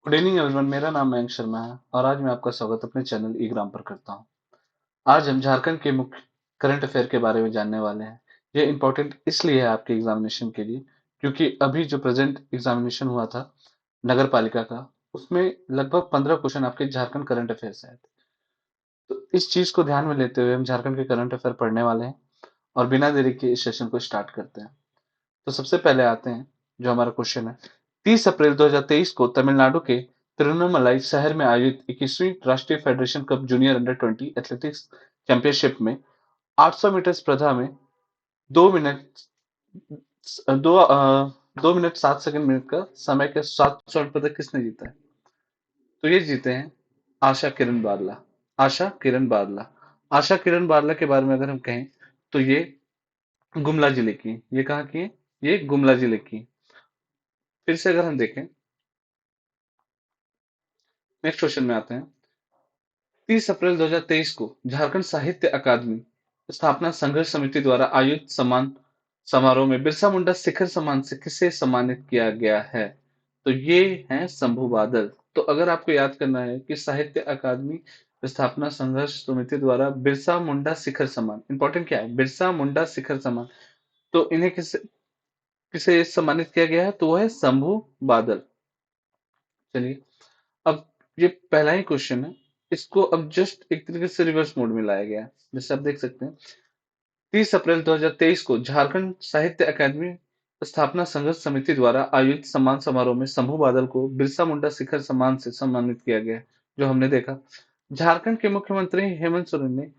Good evening everyone. मेरा नाम मयंक शर्मा है और आज मैं आपका स्वागत अपने चैनल ई ग्राम पर करता हूँ। आज हम झारखंड के मुख्य करंट अफेयर के बारे में जानने वाले हैं। ये इम्पोर्टेंट इसलिए है आपके एग्जामिनेशन के लिए क्योंकि अभी जो प्रेजेंट एग्जामिनेशन हुआ था नगर पालिका का, उसमें लगभग 15 क्वेश्चन आपके झारखंड करंट अफेयर से आए थे। तो इस चीज को ध्यान में लेते हुए हम झारखंड के करंट अफेयर पढ़ने वाले हैं और बिना देरी के इस सेशन को स्टार्ट करते हैं। तो सबसे पहले आते हैं जो हमारा क्वेश्चन है। 30 अप्रैल 2023 को तमिलनाडु के तिरुवन्नामलाई शहर में आयोजित 21वीं राष्ट्रीय federation cup junior under 20 athletics championship में 800 मीटर स्पर्धा में 2 मिनट 2 मिनट 7 सेकंड का समय के साथ स्वर्ण पदक किसने जीता है? तो ये जीते हैं आशा किरण बारला। आशा किरण बारला। आशा किरण बारला के बारे में अगर हम कहें तो ये गुमला जिले की, ये कहाँ की है? ये गुमला जिले की। फिर से अगर हम देखें, नेक्स्ट क्वेश्चन में आते हैं। 30 अप्रैल 2023 को झारखंड साहित्य अकादमी स्थापना संघर्ष समिति द्वारा आयोजित सम्मान समारोह में बिरसा मुंडा शिखर सम्मान से किसे सम्मानित किया गया है? तो ये हैं शंभू बादल। तो अगर आपको याद करना है कि साहित्य अकादमी स्थापना संघर्ष समिति द्वारा बिरसा मुंडा शिखर सम्मान, इंपॉर्टेंट क्या है? बिरसा मुंडा शिखर सम्मान। तो इन्हें किसे किसे सम्मानित किया गया है? तो वो है शंभू बादल। चलिए, अब ये पहला ही क्वेश्चन है, इसको अब जस्ट एक तरीके से रिवर्स मोड में लाया गया है। जैसे आप देख सकते हैं, 30 अप्रैल 2023 को झारखंड साहित्य अकादमी स्थापना संघर्ष समिति द्वारा आयोजित सम्मान समारोह में शंभू बादल को बिरसा मुंडा शिखर सम्मान से सम्मानित किया गया है। जो हमने देखा, झारखंड के मुख्यमंत्री हेमंत सोरेन ने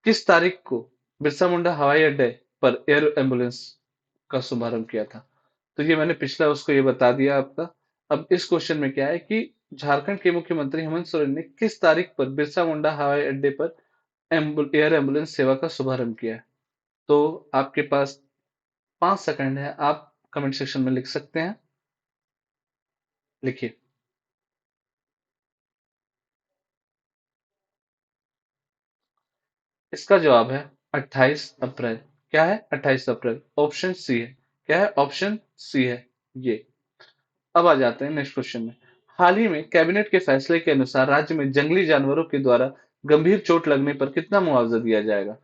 किस तारीख को बिरसा मुंडा हवाई अड्डे पर एयर एम्बुलेंस का शुभारंभ किया था? तो ये मैंने पिछला उसको ये बता दिया आपका। अब इस क्वेश्चन में क्या है कि झारखंड के मुख्यमंत्री हेमंत सोरेन ने किस तारीख पर बिरसा मुंडा हवाई अड्डे पर एयर एम्बुलेंस सेवा का शुभारंभ किया है? तो आपके पास 5 सेकंड है, आप कमेंट सेक्शन में लिख सकते हैं। लिखिए। इसका जवाब है 28 अप्रैल। क्या है? 28 अप्रैल। ऑप्शन सी है। क्या है? ऑप्शन सी है ये। अब आ जाते हैं नेक्स्ट क्वेश्चन में। हाल ही में कैबिनेट के फैसले के अनुसार राज्य में जंगली जानवरों के द्वारा गंभीर चोट लगने पर कितना मुआवजा दिया जाएगा?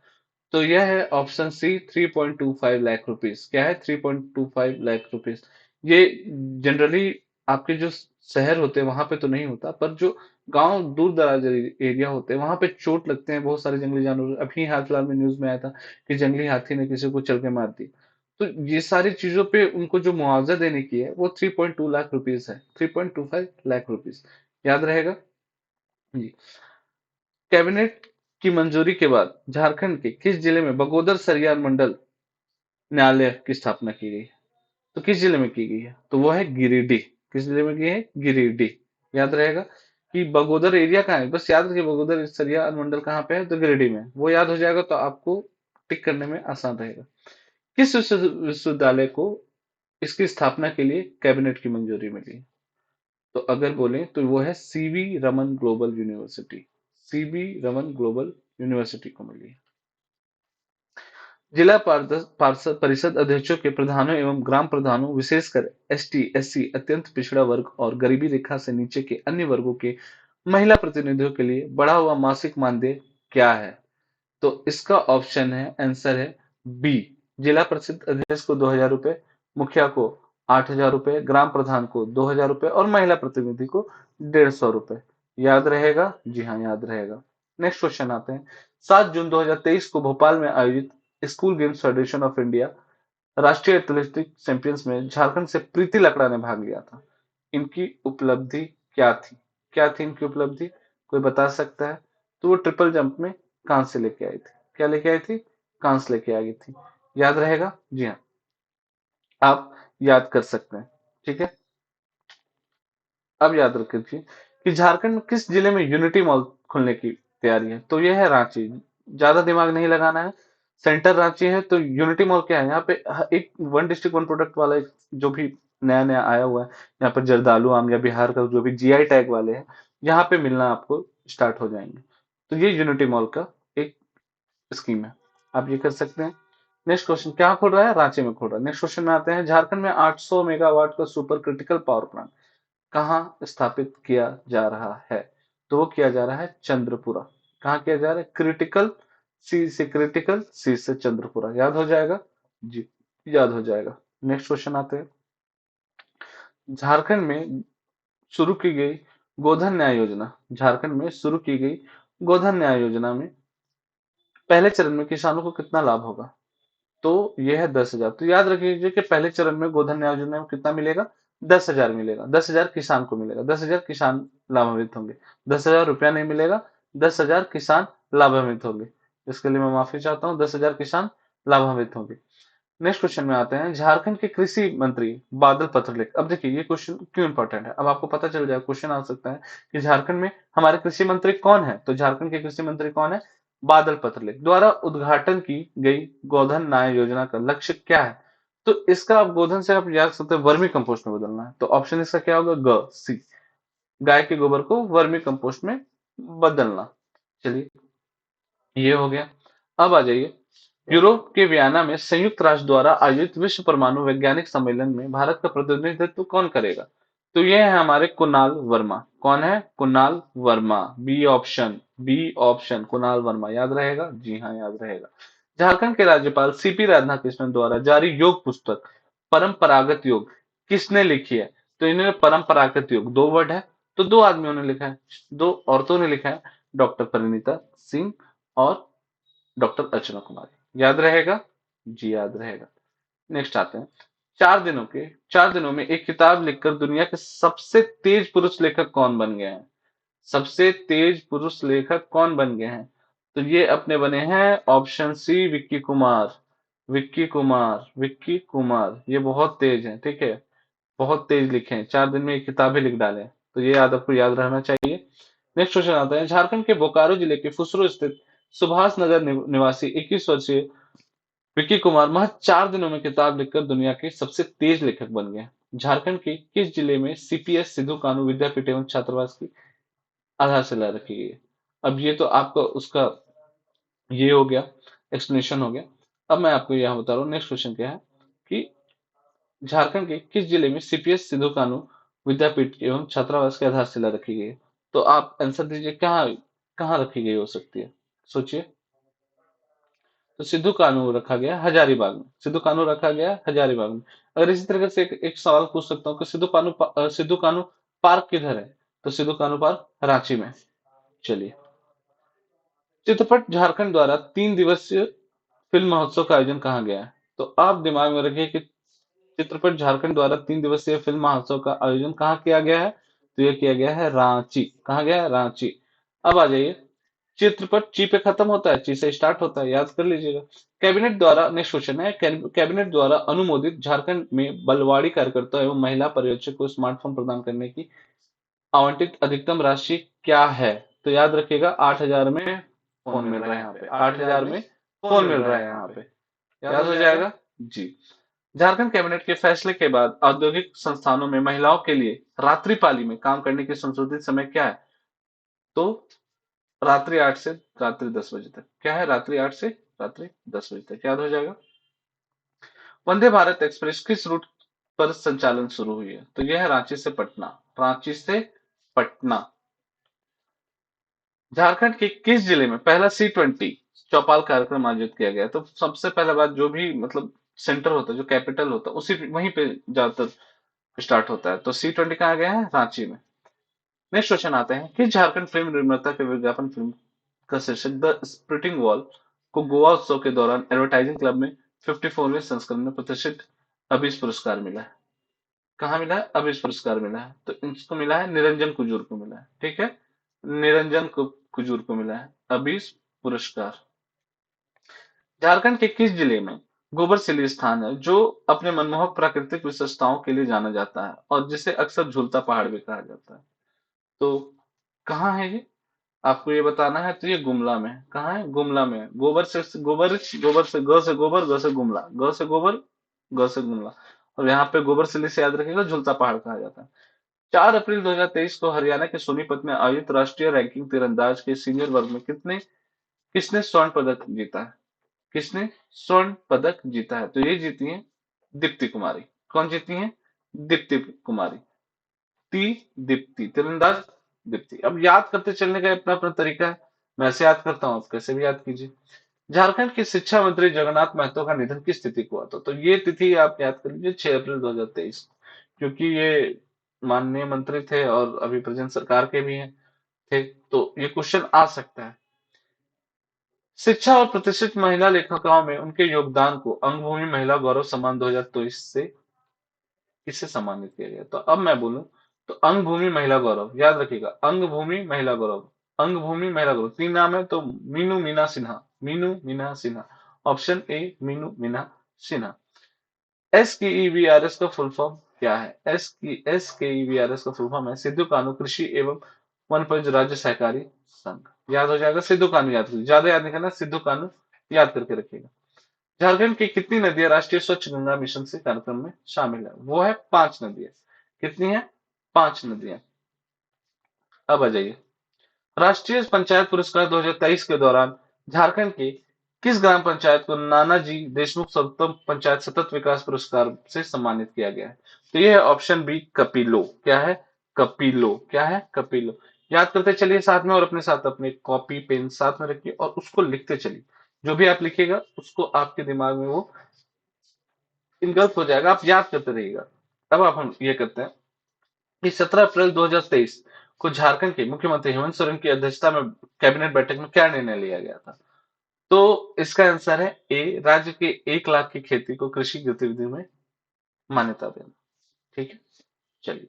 तो यह है ऑप्शन सी, 3.25 लाख रुपीस। क्या है? 3.25 लाख रुपीस। ये जनरली आपके जो शहर होते हैं वहां पे तो नहीं होता, पर जो गांव दूर दराज एरिया होते हैं वहां पे चोट लगते हैं बहुत सारे जंगली जानवर। अभी हाल फिलहाल में न्यूज में आया था कि जंगली हाथी ने किसी को चल के मार दी। तो ये सारी चीजों पे उनको जो मुआवजा देने की है वो 3.2 लाख रुपीस है। 3.25 लाख रुपीस। याद रहेगा जी। कैबिनेट की मंजूरी के बाद झारखंड के किस जिले में बगोदर सरिया मंडल न्यायालय की स्थापना की गई? तो किस जिले में की गई है? तो वो है गिरिडीह। किस जिले में की है? गिरिडीह। याद रहेगा कि बगोदर एरिया कहाँ है, बस याद रखिए बगोदर सरिया अनुमंडल कहाँ पे है, तो गिरिडीह में। वो याद हो जाएगा तो आपको टिक करने में आसान रहेगा। किस विश्वविद्यालय को इसकी स्थापना के लिए कैबिनेट की मंजूरी मिली? तो अगर बोले तो वो है CV Raman global university. CV Raman global university को मिली। जिला पार्षद परिषद अध्यक्षों के प्रधानों एवं ग्राम प्रधानों, विशेषकर एसटी एससी अत्यंत पिछड़ा वर्ग और गरीबी रेखा से नीचे के अन्य वर्गों के महिला प्रतिनिधियों के लिए बढ़ा हुआ मासिक मानदेय क्या है? तो इसका ऑप्शन है, आंसर है बी। जिला परिषद अध्यक्ष को 2,000 रुपए, मुखिया को 8,000 रुपए, ग्राम प्रधान को 2,000 रुपए और महिला प्रतिनिधि को 150 रुपए। याद रहेगा? जी हाँ, याद रहेगा। नेक्स्ट क्वेश्चन आते हैं। 7 जून 2023 को भोपाल में आयोजित school games federation of India राष्ट्रीय एथलेटिक्स चैंपियंस में झारखंड से प्रीति लकड़ा ने भाग लिया था। इनकी उपलब्धि क्या थी? क्या थी इनकी उपलब्धि? कोई बता सकता है? तो वो ट्रिपल जंप में कांस्य लेके आई थी। क्या लेके आई थी? कांस्य लेके आई थी। याद रहेगा? जी हाँ, आप याद कर सकते हैं। ठीक है, अब याद रखिए कि झारखंड में किस जिले में यूनिटी मॉल खुलने की तैयारी है? तो यह है रांची। ज्यादा दिमाग नहीं लगाना है। सेंटर रांची है तो यूनिटी मॉल क्या है? यहाँ पे एक वन डिस्ट्रिक्ट वन प्रोडक्ट वाला एक जो भी नया नया आया हुआ है, यहाँ पर जर्दालू आम या बिहार का जो भी जीआई टैग वाले हैं, यहाँ पे मिलना आपको स्टार्ट हो जाएंगे। तो ये यूनिटी मॉल का एक स्कीम है, आप ये कर सकते हैं। नेक्स्ट क्वेश्चन, क्या खोल रहा है? रांची में खोल रहा है। नेक्स्ट क्वेश्चन में आते हैं। झारखंड में 800 मेगावाट का सुपर क्रिटिकल पावर प्लांट कहाँ स्थापित किया जा रहा है? तो वो किया जा रहा है चंद्रपुरा। कहाँ किया जा रहा है? क्रिटिकल, सी से क्रिटिकल, सी से चंद्रपुरा। याद हो जाएगा जी, याद हो जाएगा। नेक्स्ट क्वेश्चन आते हैं। झारखंड में शुरू की गई गोधन न्याय योजना, झारखंड में शुरू की गई गोधन न्याय योजना में पहले चरण में किसानों को कितना लाभ होगा? तो यह है 10,000। तो याद रखिए कि पहले चरण में गोधन न्याय योजना में कितना मिलेगा? 10,000 मिलेगा। 10,000 किसान को मिलेगा। 10,000 किसान लाभान्वित होंगे। 10,000 रुपया नहीं मिलेगा, 10,000 किसान लाभान्वित होंगे। इसके लिए मैं माफी चाहता हूँ। 10,000 किसान लाभान्वित होंगे। नेक्स्ट क्वेश्चन में आते हैं। झारखंड के कृषि मंत्री बादल पत्रलेख। अब देखिए ये क्वेश्चन क्यों इंपॉर्टेंट है, अब आपको पता चल जाएगा। क्वेश्चन आ सकता है कि झारखंड में हमारे कृषि मंत्री कौन है? तो झारखंड के कृषि मंत्री कौन है? बादल पत्रलेख द्वारा उद्घाटन की गई गोधन न्याय योजना का लक्ष्य क्या है? तो इसका आप गोधन से आप याद सकते हैं वर्मी कंपोस्ट में बदलना है। तो ऑप्शन इसका क्या होगा? ग सी, गाय के गोबर को वर्मी कंपोस्ट में बदलना। चलिए ये हो गया। अब आ जाइए। यूरोप के वियना में संयुक्त राष्ट्र द्वारा आयोजित विश्व परमाणु वैज्ञानिक सम्मेलन में भारत का प्रतिनिधित्व कौन करेगा? तो ये है हमारे कुणाल वर्मा। कौन है? Kunal Verma. B option, B option Kunal Verma. याद रहेगा? जी हाँ, याद रहेगा। झारखंड के राज्यपाल सीपी राधाकृष्णन द्वारा जारी योग पुस्तक परंपरागत योग किसने लिखी है? तो इन्होंने परंपरागत योग, दो वर्ड है, तो दो आदमियों ने लिखा है, दो औरतों ने लिखा है, डॉक्टर परिणीता सिंह और डॉक्टर अर्चना कुमारी। याद रहेगा? जी याद रहेगा। नेक्स्ट आते हैं। 4 दिनों के 4 दिनों में एक किताब लिखकर दुनिया के सबसे तेज पुरुष लेखक कौन बन गए हैं? सबसे तेज पुरुष लेखक कौन बन गए हैं? तो ये अपने बने हैं ऑप्शन सी, विक्की कुमार। विक्की कुमार, विक्की कुमार ये बहुत तेज हैं, ठीक है, बहुत तेज लिखे हैं। 4 दिन में एक किताब ही लिख डाले हैं। तो ये याद आपको याद रहना चाहिए। नेक्स्ट क्वेश्चन आता है। झारखंड के बोकारो जिले के फुसरो स्थित सुभाष नगर निवासी 21 वर्षीय विक्की कुमार महज 4 दिनों में किताब लिखकर दुनिया के सबसे तेज लेखक बन गए। झारखंड के किस जिले में सीपीएस सिद्धू कानू विद्यापीठ एवं छात्रावास की आधारशिला रखी गई है? अब ये तो आपका उसका ये हो गया, एक्सप्लेनेशन हो गया। अब मैं आपको यह बता रहा हूँ। नेक्स्ट क्वेश्चन क्या है कि झारखंड के किस जिले में सीपीएस सिद्धू कानू विद्यापीठ एवं छात्रावास की आधारशिला रखी गई है? तो आप आंसर दीजिए, कहाँ कहाँ रखी गई हो सकती है? सोचिए। तो सिद्धू कानू रखा गया हजारीबाग में। सिद्धू कानू रखा गया हजारीबाग में। अगर इसी तरह से एक सवाल पूछ सकता हूँ कि सिद्धू कानू पार्क किधर है? तो सिद्धू कानू पार्क रांची में। चलिए। चित्रपट झारखंड द्वारा 3 दिवसीय फिल्म महोत्सव का आयोजन कहाँ गया है? तो आप दिमाग में रखिए कि चित्रपट झारखंड द्वारा 3 दिवसीय फिल्म महोत्सव का आयोजन कहाँ किया गया है? तो यह किया गया है रांची। कहाँ गया है? रांची। अब आ जाइए। चित्रपट ची पे खत्म होता है, ची से स्टार्ट होता है, याद कर लीजिएगा। कैबिनेट द्वारा, नेक्स्ट क्वेश्चन है, कैबिनेट द्वारा अनुमोदित झारखंड में बलवाड़ी कार्यकर्ता एवं महिला पर्यवेक्षक को स्मार्टफोन प्रदान करने की आवंटित अधिकतम राशि क्या है? तो याद रखिएगा 8,000 में फोन मिल रहा है यहाँ पे। 8,000 में फोन मिल रहा है यहाँ पे। याद हो जाएगा जी। झारखंड कैबिनेट के फैसले के बाद औद्योगिक संस्थानों में महिलाओं के लिए रात्रिपाली में काम करने की संशोधित समय क्या है? तो रात्रि 8 से रात्रि 10 बजे तक। क्या है? रात्रि 8 से रात्रि 10 बजे तक। याद हो जाएगा। वंदे भारत एक्सप्रेस किस रूट पर संचालन शुरू हुई है? तो यह है रांची से पटना। रांची से पटना। झारखंड के किस जिले में पहला C20 चौपाल कार्यक्रम आयोजित किया गया? तो सबसे पहला बात, जो भी मतलब सेंटर होता है, जो कैपिटल होता है, उसी वहीं पे ज्यादातर स्टार्ट होता है। तो C20 कहाँ गया है? रांची में। नेक्स्ट क्वेश्चन आते हैं। किस झारखंड फिल्म निर्माता के विज्ञापन फिल्म का शीर्षक द स्प्लिटिंग वॉल को गोवा उत्सव के दौरान एडवर्टाइजिंग क्लब में 54वें संस्करण में प्रतिष्ठित अबीस पुरस्कार मिला है? कहाँ मिला है? अबीस पुरस्कार मिला है। तो इसको मिला है निरंजन कुजूर को मिला है, ठीक है, कुजूर को मिला है अबीस पुरस्कार। झारखंड के किस जिले में गोबर सिली स्थान है जो अपने मनमोहक प्राकृतिक विशेषताओं के लिए जाना जाता है और जिसे अक्सर झूलता पहाड़ भी कहा जाता है? तो कहाँ है ये? आपको ये बताना है। तो ये गुमला में है। कहाँ है? गुमला में है। गोबर से ग से गोबर, ग से गुमला, ग से गोबर, ग से गुमला। और यहाँ पे गोबर सिली से याद रखिएगा, झुलता पहाड़ कहा जाता है। 4 अप्रैल 2023 को हरियाणा के सोनीपत में आयोजित राष्ट्रीय रैंकिंग तीरंदाज के सीनियर वर्ग में किसने स्वर्ण पदक जीता है? किसने स्वर्ण पदक जीता है? तो ये जीती है दीप्ति कुमारी। कौन जीती है? दीप्ति कुमारी। दीप्ति, तीरंदाज दीप्ति। अब याद करते चलने का अपना अपना तरीका है, मैं ऐसे याद करता हूँ, आप कैसे भी याद कीजिए। झारखंड के शिक्षा मंत्री जगन्नाथ महतो का निधन किस तिथि को हुआ था? तो ये तिथि आप याद कर लीजिए, 6 अप्रैल 2023, क्योंकि ये माननीय मंत्री थे और अभी प्रेजेंट सरकार के भी हैं, थे, तो ये क्वेश्चन आ सकता है। शिक्षा और प्रतिष्ठित महिला लेखिकाओं में उनके योगदान को अंगभूमि महिला गौरव सम्मान 2023 से किससे सम्मानित किया गया? तो अब मैं बोलूं तो अंगभूमि महिला गौरव, याद रखिएगा, अंगभूमि महिला गौरव, अंगभूमि महिला गौरव। 3 नाम है, तो Meenu Meena Sinha, Meenu Meena Sinha, option A Meenu Meena Sinha. S की ईवीआरएस का फुल फॉर्म क्या है? एस के ईवीआरएस का फुल फॉर्म है सिद्धू कानू कृषि एवं वनपंच राज्य सहकारी संघ। याद हो जाएगा, सिद्धू कानू याद रखिए, ज्यादा याद नहीं करना, सिद्धू कानू याद करके रखिएगा। झारखंड की कितनी नदियां राष्ट्रीय स्वच्छ गंगा मिशन से कार्यक्रम में शामिल है? वो है 5 नदियां। कितनी है? 5 नदियां। अब आ जाइए, राष्ट्रीय पंचायत पुरस्कार 2023 के दौरान झारखंड के किस ग्राम पंचायत को नानाजी देशमुख सर्वोत्तम पंचायत सतत विकास पुरस्कार से सम्मानित किया गया है? तो ये है ऑप्शन बी, कपिलो। क्या है? कपिलो। क्या है? कपिलो। याद करते चलिए साथ में, और अपने साथ अपने कॉपी पेन साथ में रखिए और उसको लिखते चलिए। जो भी आप लिखिएगा उसको आपके दिमाग में वो इनगल्फ हो जाएगा, आप याद करते रहिएगा। अब आप हम ये करते हैं कि 17 अप्रैल 2023 को झारखंड के मुख्यमंत्री हेमंत सोरेन की अध्यक्षता में कैबिनेट बैठक में क्या निर्णय लिया गया था? तो इसका आंसर है ए, राज्य के 1 लाख की खेती को कृषि गतिविधि में मान्यता देना। ठीक है, चलिए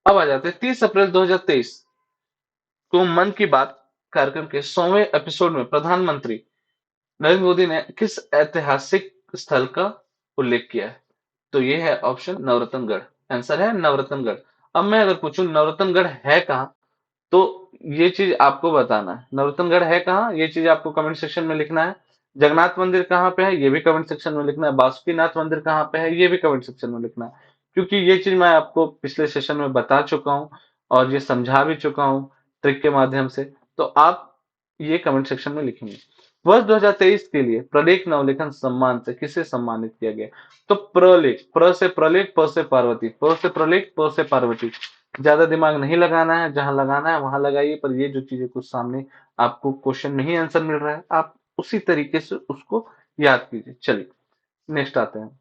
अब आ जाते हैं 30 अप्रैल 2023 को मन की बात कार्यक्रम के 100वें एपिसोड में प्रधानमंत्री नरेंद्र मोदी ने किस ऐतिहासिक स्थल का उल्लेख किया है? तो ये है ऑप्शन नवरत्नगढ़। आंसर है नवरत्नगढ़। अब मैं अगर पूछूं नवरत्नगढ़ है कहाँ, तो ये चीज आपको बताना है। नवरत्नगढ़ है कहाँ, ये चीज आपको कमेंट सेक्शन में लिखना है। जगन्नाथ मंदिर कहाँ पे है, ये भी कमेंट सेक्शन में लिखना है। बासुकीनाथ मंदिर कहाँ पे है, ये भी कमेंट सेक्शन में लिखना है। क्योंकि ये चीज मैं आपको पिछले सेशन में बता चुका हूँ और ये समझा भी चुका हूँ ट्रिक के माध्यम से, तो आप ये कमेंट सेक्शन में लिखेंगे। वर्ष 2023 के लिए प्रलेख नवलेखन सम्मान से किसे सम्मानित किया गया? तो प्रलेख, प्र से प्रलेख, प से पार्वती, प से प्रलेख, प से पार्वती। ज्यादा दिमाग नहीं लगाना है, जहां लगाना है वहां लगाइए, पर ये जो चीजें कुछ सामने आपको क्वेश्चन नहीं आंसर मिल रहा है, आप उसी तरीके से उसको याद कीजिए। चलिए नेक्स्ट आते हैं।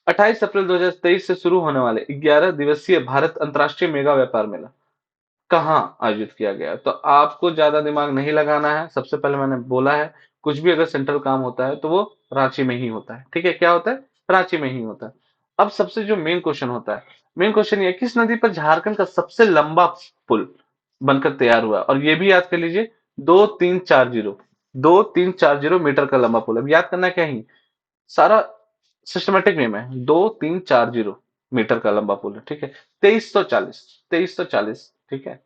28 अप्रैल 2023 से शुरू होने वाले 11 दिवसीय भारत अंतर्राष्ट्रीय मेगा व्यापार मेला कहाँ आयोजित किया गया? तो आपको ज्यादा दिमाग नहीं लगाना है। सबसे पहले मैंने बोला है, कुछ भी अगर सेंट्रल काम होता है तो वो रांची में ही होता है। ठीक है, क्या होता है? रांची में ही होता है। अब सबसे जो मेन क्वेश्चन होता है, मेन क्वेश्चन ये, किस नदी पर झारखंड का सबसे लंबा पुल बनकर तैयार हुआ? और ये भी याद कर लीजिए, 2340, 2340 मीटर का लंबा पुल। अब याद करना क्या ही, सारा सिस्टमेटिक वे में 2340 मीटर का लंबा पुल है। ठीक है, 2340, 2340। ठीक है,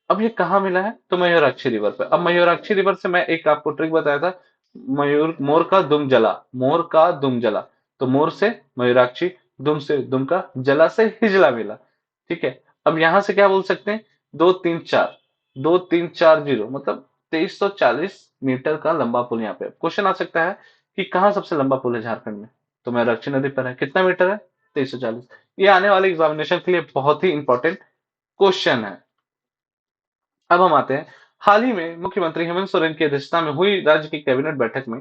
अब ये कहाँ मिला है? तो मयूराक्षी रिवर पे। अब मयूराक्षी रिवर से मैं एक आपको ट्रिक बताया था, मयूर, मोर का दुम जला, मोर का दुम जला। तो मोर से मयूराक्षी, दुम से दुम का, जला से हिजला मिला। ठीक है, अब यहां से क्या बोल सकते हैं? 234, 2340 मतलब 2340 मीटर का लंबा पुल। यहाँ पे क्वेश्चन आ सकता है कि कहाँ सबसे लंबा पुल है झारखंड में? तो मयूराक्षी नदी पर है। कितना मीटर है? 2340। ये आने वाले एग्जामिनेशन के लिए बहुत ही इंपॉर्टेंट क्वेश्चन है। अब हम आते हैं, हाल ही में मुख्यमंत्री हेमंत सोरेन की अध्यक्षता में हुई राज्य की कैबिनेट बैठक में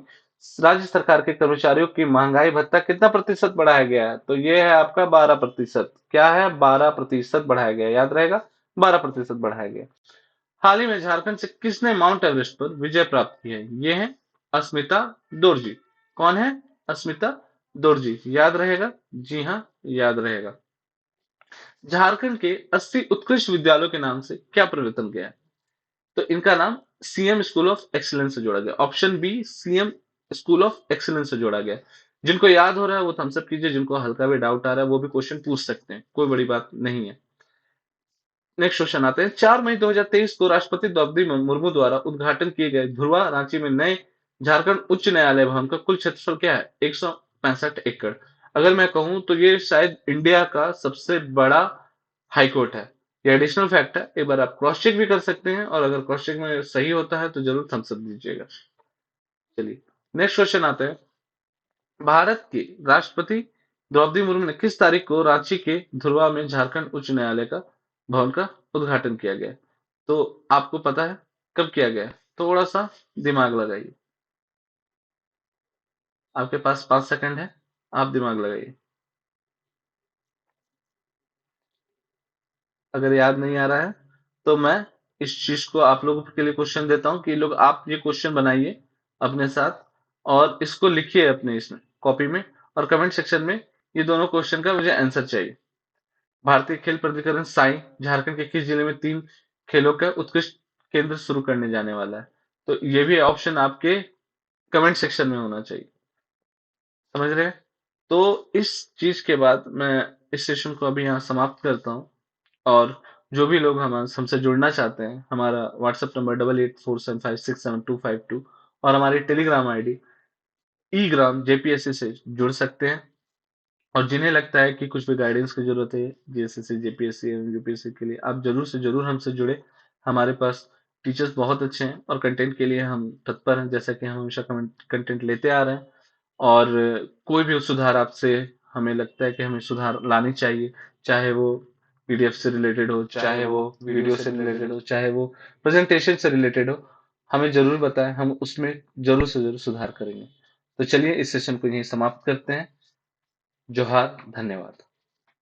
राज्य सरकार के कर्मचारियों की महंगाई भत्ता कितना प्रतिशत बढ़ाया गया है? तो ये है आपका 12%। क्या है? 12% बढ़ाया गया, याद रहेगा, 12% बढ़ाया गया। हाल ही में झारखंड से किसने माउंट एवरेस्ट पर विजय प्राप्त की है? ये है अस्मिता दोरजी। कौन है? अस्मिता दोरजी। याद रहेगा, जी हाँ याद रहेगा। झारखंड के 80 उत्कृष्ट विद्यालयों के नाम से क्या परिवर्तन किया है? तो इनका नाम सीएम स्कूल ऑफ एक्सीलेंस से जोड़ा गया। Option B, CM school of excellence से जोड़ा गया। जिनको याद हो रहा है वो थम्स अप कीजिए, जिनको हल्का भी डाउट आ रहा है वो भी क्वेश्चन पूछ सकते हैं, कोई बड़ी बात नहीं है। नेक्स्ट क्वेश्चन आते हैं, 4 मई 2023 को राष्ट्रपति द्रौपदी मुर्मू द्वारा उद्घाटन किए गए धुरवा रांची में नए झारखंड उच्च न्यायालय भवन का कुल क्षेत्रफल क्या है? 165 एकड़। अगर मैं कहूं तो ये शायद इंडिया का सबसे बड़ा हाईकोर्ट है। ये एडिशनल फैक्ट है, एक बार आप क्रॉस चेक भी कर सकते हैं, और अगर क्रॉस चेक में सही होता है तो जरूर थम्स अप दीजिएगा। चलिए नेक्स्ट क्वेश्चन आते हैं, भारत के राष्ट्रपति द्रौपदी मुर्मू ने किस तारीख को रांची के धुर्वा में झारखंड उच्च न्यायालय का भवन का उद्घाटन किया गया? तो आपको पता है कब किया गया है? थोड़ा सा दिमाग लगाइए। आपके पास 5 सेकंड है, आप दिमाग लगाइए। अगर याद नहीं आ रहा है तो मैं इस चीज को आप लोगों के लिए क्वेश्चन देता हूँ कि लोग आप ये क्वेश्चन बनाइए अपने साथ और इसको लिखिए अपने इसमें कॉपी में, और कमेंट सेक्शन में ये दोनों क्वेश्चन का मुझे आंसर चाहिए। भारतीय खेल प्राधिकरण साई झारखंड के किस जिले में 3 खेलों का उत्कृष्ट केंद्र शुरू करने जाने वाला है? तो ये भी ऑप्शन आपके कमेंट सेक्शन में होना चाहिए। समझ रहे हैं? तो इस चीज के बाद मैं इस सेशन को अभी यहाँ समाप्त करता हूँ। और जो भी लोग हम हमसे जुड़ना चाहते हैं, हमारा व्हाट्सएप नंबर 8847567252 और हमारी टेलीग्राम आईडी ई ग्राम जेपीएससी से जुड़ सकते हैं। और जिन्हें लगता है कि कुछ भी गाइडेंस की जरूरत है जेएसएससी जेपीएससी एवं यूपीएससी के लिए, आप जरूर से जरूर हमसे जुड़े। हमारे पास टीचर्स बहुत अच्छे हैं और कंटेंट के लिए हम तत्पर हैं, जैसा कि हम हमेशा कंटेंट लेते आ रहे हैं। और कोई भी सुधार आपसे हमें लगता है कि हमें सुधार लानी चाहिए, चाहे वो पीडीएफ से रिलेटेड हो, चाहे वो वीडियो से रिलेटेड हो, चाहे वो प्रेजेंटेशन से रिलेटेड हो, हमें जरूर बताएं, हम उसमें जरूर से जरूर सुधार करेंगे। तो चलिए इस सेशन को यहीं समाप्त करते हैं। जोहार, धन्यवाद।